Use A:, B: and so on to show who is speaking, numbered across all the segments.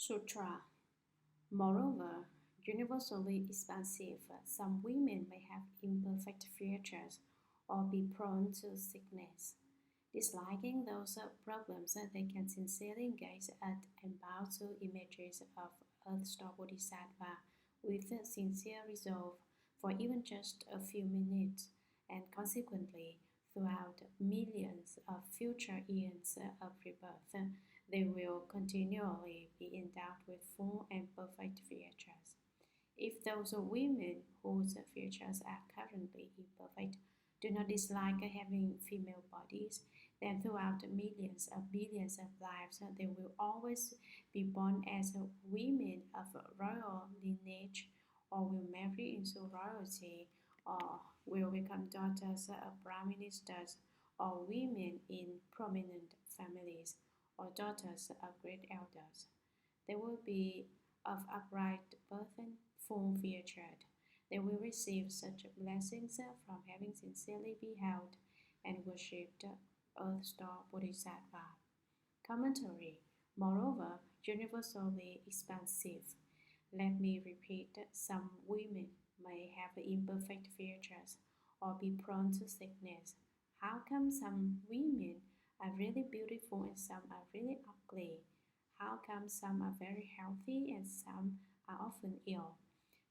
A: Sutra. Moreover, universally expansive, some women may have imperfect futures or be prone to sickness. Disliking those problems, they can sincerely gaze at and bow to images of Earth-star Bodhisattva with a sincere resolve for even just a few minutes, and consequently, throughout millions of future eons of rebirth, they will continually be endowed with full and perfect futures. If those women whose futures are currently imperfect do not dislike having female bodies, then throughout millions of billions of lives, they will always be born as women of royal lineage, or will marry into royalty, or will become daughters of prime ministers, or women in prominent families, or daughters of great elders. They will be of upright birth and full featured. They will receive such blessings from having sincerely beheld and worshipped Earth-star Bodhisattva. Commentary. Moreover, universally expansive. Let me repeat, some women may have imperfect futures or be prone to sickness. How come some women are really beautiful and some are really ugly? How come some are very healthy and some are often ill?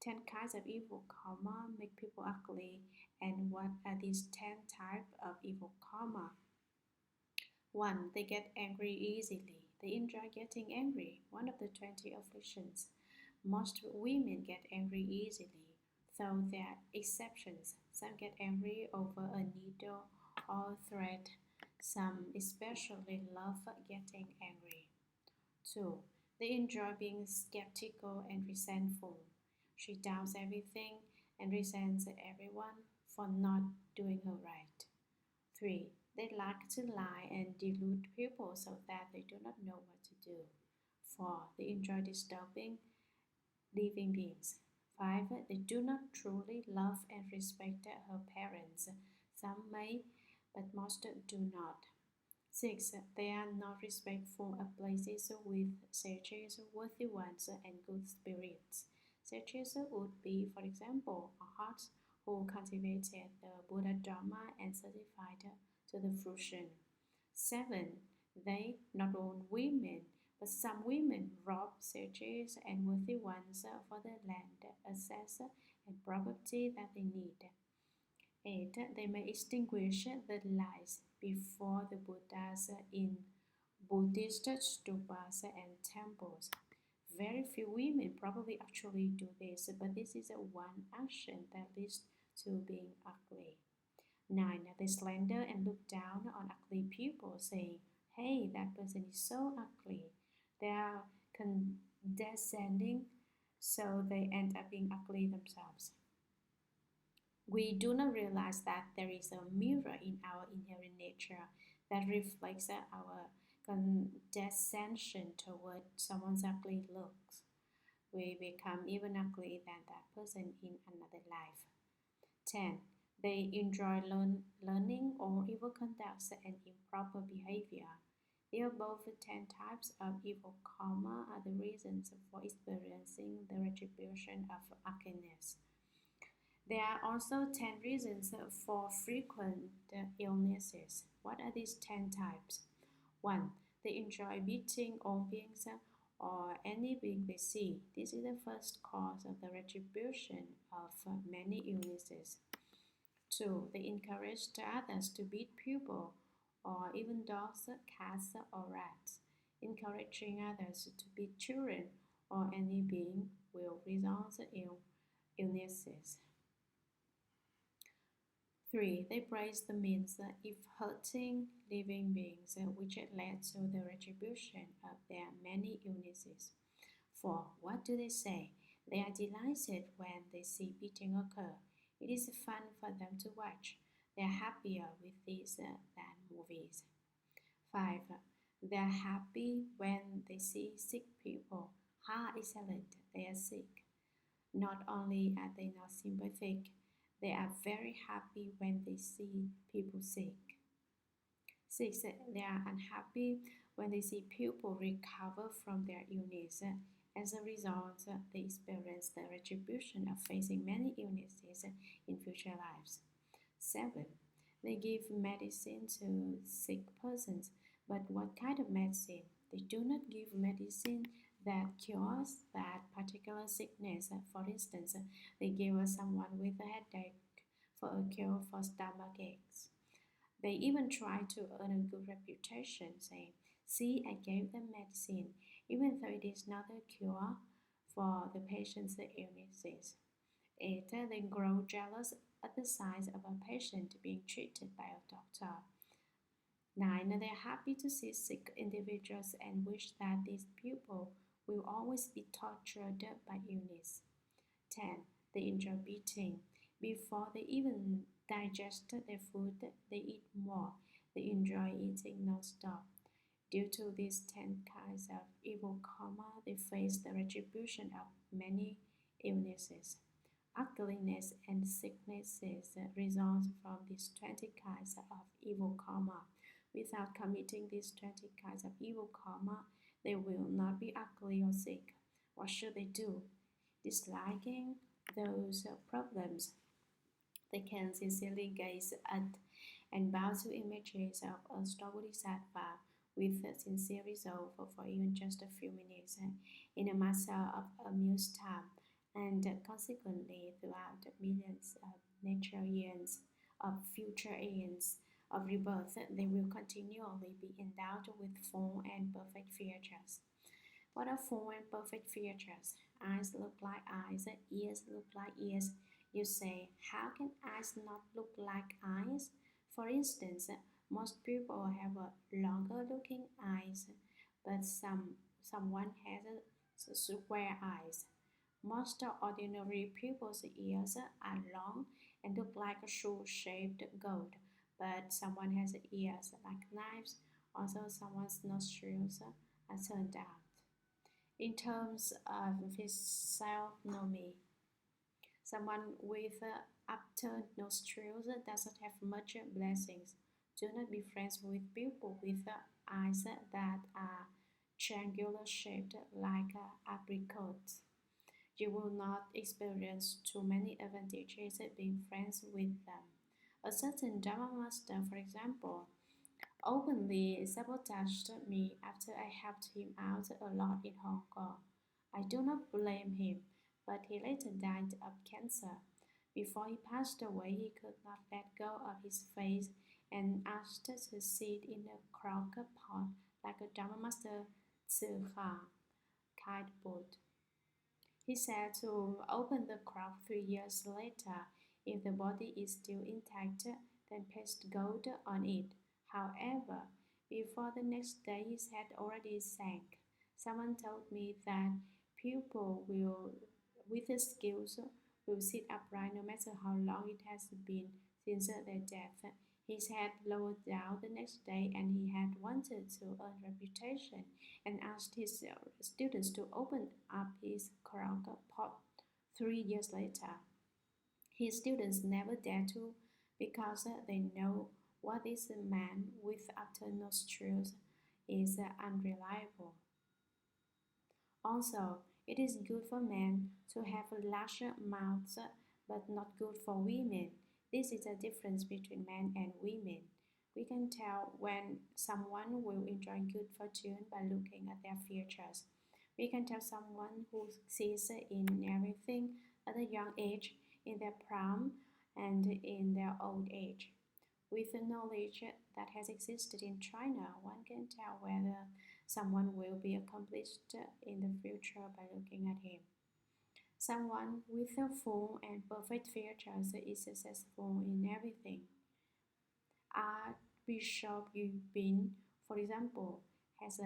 A: 10 kinds of evil karma make people ugly, and what are these 10 types of evil karma? 1. They get angry easily. They enjoy getting angry, one of the 20 afflictions. Most women get angry easily, though there are exceptions. Some get angry over a needle or thread. Some especially love getting angry. 2. They enjoy being skeptical and resentful. She doubts everything and resents everyone for not doing her right. 3. They like to lie and delude people so that they do not know what to do. 4. They enjoy disturbing living beings. 5. They do not truly love and respect her parents. Some may, but most do not. 6. They are not respectful of places with sages, worthy ones, and good spirits. Sages would be, for example, arhats who cultivated the Buddha Dharma and certified to the fruition. 7. They, not all women, but some women, rob sages and worthy ones for the land, access, and property that they need. 8. They may extinguish the lights before the Buddhas in Buddhist stupas and temples. Very few women probably actually do this, but this is one action that leads to being ugly. 9. They slander and look down on ugly people, saying, "Hey, that person is so ugly." They are condescending, so they end up being ugly themselves. We do not realize that there is a mirror in our inherent nature that reflects our condescension toward someone's ugly looks. We become even uglier than that person in another life. 10. They enjoy learning all evil conduct and improper behavior. The above 10 types of evil karma are the reasons for experiencing the retribution of ugliness. There are also 10 reasons for frequent illnesses. What are these 10 types? 1. They enjoy beating all beings or any being they see. This is the first cause of the retribution of many illnesses. 2. They encourage others to beat people, or even dogs, cats, or rats. Encouraging others to beat children or any being will result in illnesses. 3. They praise the means if hurting living beings, which led to the retribution of their many illnesses. 4. What do they say? They are delighted when they see beating occur. It is fun for them to watch. They are happier with this than movies. 5. They are happy when they see sick people. Excellent, they are sick. Not only are they not sympathetic, they are very happy when they see people sick. 6. They are unhappy when they see people recover from their illness. As a result, they experience the retribution of facing many illnesses in future lives. 7. They give medicine to sick persons, but what kind of medicine? They do not give medicine that cures that particular sickness. For instance, they give someone with a headache for a cure for stomach aches. They even try to earn a good reputation, saying, "See, I gave them medicine, even though it is not a cure for the patient's illnesses." 8. They grow jealous at the sight of a patient being treated by a doctor. 9. They are happy to see sick individuals and wish that these people will always be tortured by illness. 10. They enjoy eating. Before they even digest their food, they eat more. They enjoy eating non-stop. Due to these 10 kinds of evil karma, they face the retribution of many illnesses. Ugliness and sicknesses result from these 20 kinds of evil karma. Without committing these 20 kinds of evil karma, they will not be ugly or sick. What should they do? Disliking those problems, they can sincerely gaze at and bow to images of a star Bodhisattva with a sincere resolve for even just a few minutes in a matter of amused time, and consequently throughout the millions of nature eons, of future eons of rebirth, they will continually be endowed with full and perfect features. What are full and perfect features? Eyes look like eyes, ears look like ears. You say, how can eyes not look like eyes? For instance, most people have a longer looking eyes, but someone has a square eyes. Most ordinary people's ears are long and look like a shoe-shaped goat, but someone has ears like knives. Also, someone's nostrils are turned out. In terms of physiognomy, someone with upturned nostrils doesn't have much blessings. Do not be friends with people with eyes that are triangular shaped like apricots. You will not experience too many advantages being friends with them. A certain Dharma master, for example, openly sabotaged me after I helped him out a lot in Hong Kong. I do not blame him, but he later died of cancer. Before he passed away, he could not let go of his face and asked to sit in a crock pot like a Dharma master Tzu-ha, kind Buddha. He said to open the crock 3 years later. If the body is still intact, then paste gold on it. However, before the next day his head already sank. Someone told me that people with the skills will sit upright no matter how long it has been since their death. His head lowered down the next day, and he had wanted to earn reputation and asked his students to open up his crock pot 3 years later. His students never dare to because they know what is a man with upturned nostrils is unreliable. Also, it is good for men to have larger mouths, but not good for women. This is the difference between men and women. We can tell when someone will enjoy good fortune by looking at their features. We can tell someone who sees in everything at a young age, in their prime, and in their old age. With the knowledge that has existed in China, one can tell whether someone will be accomplished in the future by looking at him. Someone with a full and perfect features is successful in everything. Archbishop Yu Bin, for example, has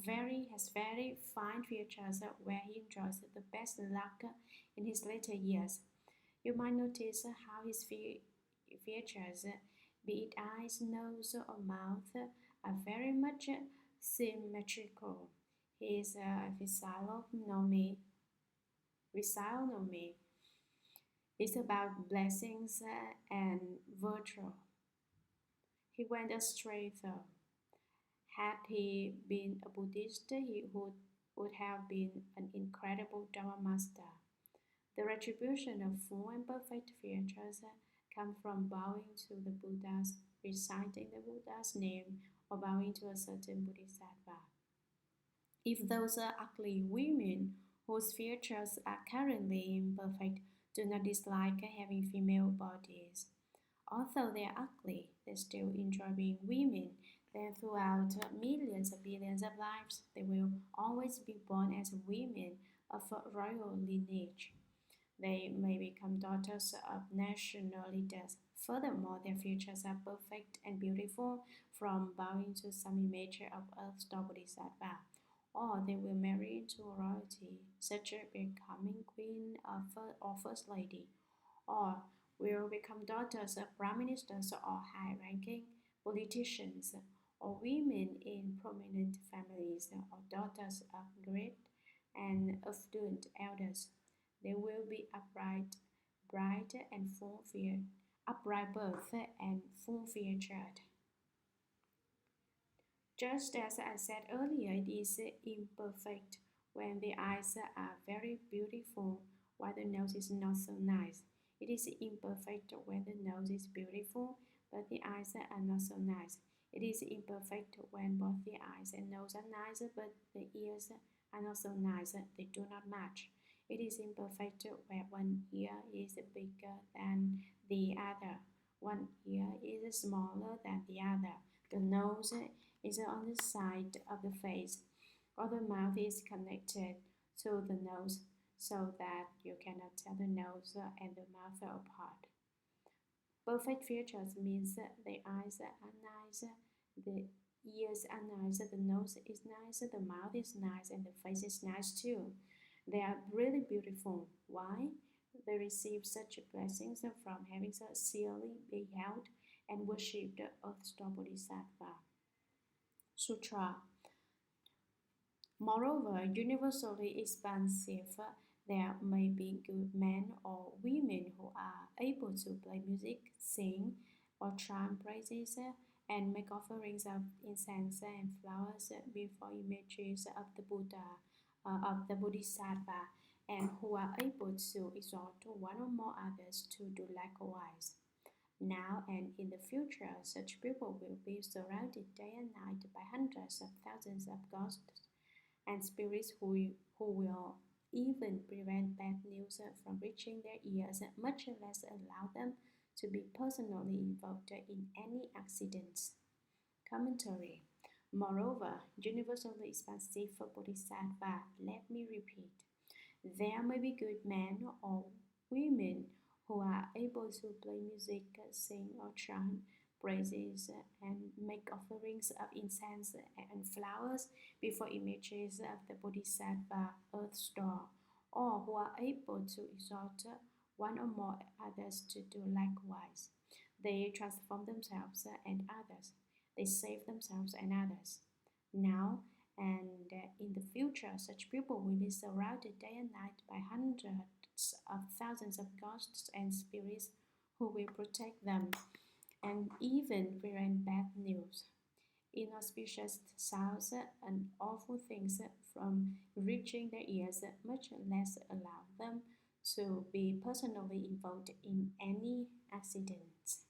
A: very fine features where he enjoys the best luck in his later years. You might notice how his features, be it eyes, nose, or mouth, are very much symmetrical. His physiognomy is about blessings and virtue. He went astray though. Had he been a Buddhist, he would have been an incredible Dharma master. The retribution of full and perfect features come from bowing to the Buddhas, reciting the Buddha's name, or bowing to a certain Bodhisattva. If those are ugly women whose features are currently imperfect do not dislike having female bodies, although they are ugly, they still enjoy being women. Then throughout millions of billions of lives, they will always be born as women of a royal lineage. They may become daughters of national leaders. Furthermore, their features are perfect and beautiful from bowing to some image of Earth's Bodhisattva. Or they will marry into royalty, such as becoming queen or first lady, or will become daughters of prime ministers or high-ranking politicians, or women in prominent families, or daughters of great and affluent elders. They will be upright, bright and full fear, upright birth and full featured. Just as I said earlier, it is imperfect when the eyes are very beautiful, while the nose is not so nice. It is imperfect when the nose is beautiful, but the eyes are not so nice. It is imperfect when both the eyes and nose are nice, but the ears are not so nice. They do not match. It is imperfect where one ear is bigger than the other. One ear is smaller than the other. The nose is on the side of the face, or the mouth is connected to the nose so that you cannot tell the nose and the mouth apart. Perfect features means the eyes are nice, the ears are nice, the nose is nice, the mouth is nice, and the face is nice too. They are really beautiful. Why? They receive such blessings from having sincerely beheld and worshipped Earth's Bodhisattva. Sutra. Moreover, universally expansive, there may be good men or women who are able to play music, sing, or chant praises, and make offerings of incense and flowers before images of the Buddha, of the Bodhisattva, and who are able to exhort one or more others to do likewise. Now and in the future, such people will be surrounded day and night by hundreds of thousands of ghosts and spirits who will even prevent bad news from reaching their ears, much less allow them to be personally involved in any accidents. Commentary. Moreover, universally expansive Bodhisattva, let me repeat, there may be good men or women who are able to play music, sing or chant praises, and make offerings of incense and flowers before images of the Bodhisattva earth store, or who are able to exhort one or more others to do likewise. They transform themselves and others. They save themselves and others. Now and in the future, such people will be surrounded day and night by hundreds of thousands of ghosts and spirits who will protect them and even prevent bad news, inauspicious sounds, and awful things from reaching their ears, much less allow them to be personally involved in any accidents,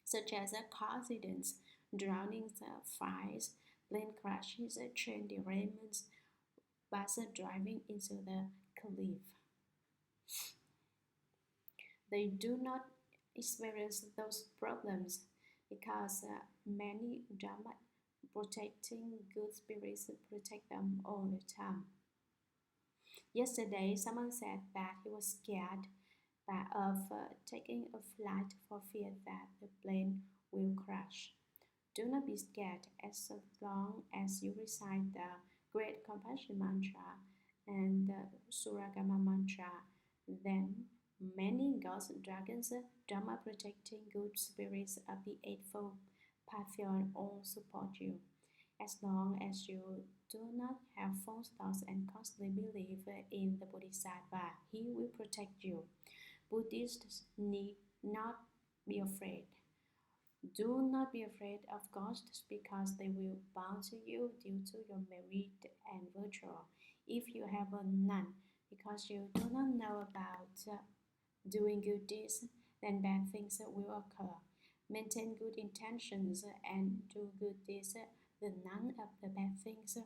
A: such as car accidents, drownings, fires, plane crashes, train derailments, bus driving into the cliff. They do not experience those problems because many Dharma protecting good spirits protect them all the time. Yesterday, someone said that he was scared of taking a flight for fear that the plane will crash. Do not be scared as long as you recite the Great Compassion Mantra and the Shuragama Mantra. Then many gods, dragons, Dharma protecting good spirits of the Eightfold Pantheon all support you. As long as you do not have false thoughts and constantly believe in the Bodhisattva, he will protect you. Buddhists need not be afraid. Do not be afraid of ghosts because they will bow to you due to your merit and virtue. If you have none because you do not know about doing good deeds, then bad things will occur. Maintain good intentions and do good deeds, then none of the bad things